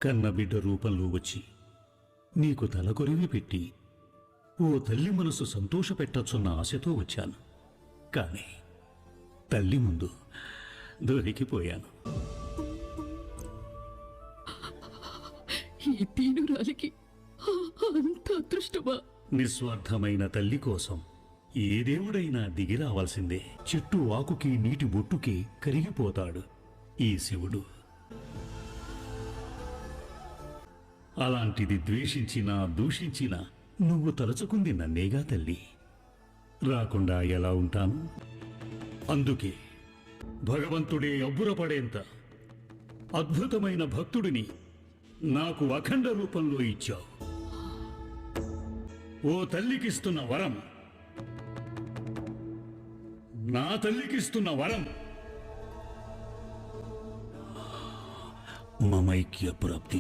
కన్నబిడ్డ రూపంలో వచ్చి నీకు తలకొరివి పెట్టి ఓ తల్లి మనసు సంతోషపెట్టొచ్చున్న ఆశతో వచ్చాను. కాని తల్లి ముందు దొరికిపోయాను. ఈ దీనురాలికి అంత అదృష్టమా? నిస్వార్థమైన తల్లి కోసం ఏ దేవుడైనా దిగిరావాల్సిందే. చెట్టు ఆకుకి నీటి బొట్టుకి కరిగిపోతాడు ఈ శివుడు. అలాంటిది ద్వేషించినా దూషించినా నువ్వు తలుచుకుంది నన్నేగా తల్లి. రాకుండా ఎలా ఉంటాను? అందుకే భగవంతుడే అబ్బురపడేంత అద్భుతమైన భక్తుడిని నాకు అఖండ రూపంలో ఇచ్చావు. ఓ తల్లికిస్తున్న వరం, నా తల్లికిస్తున్న వరం మమైక్య ప్రాప్తి.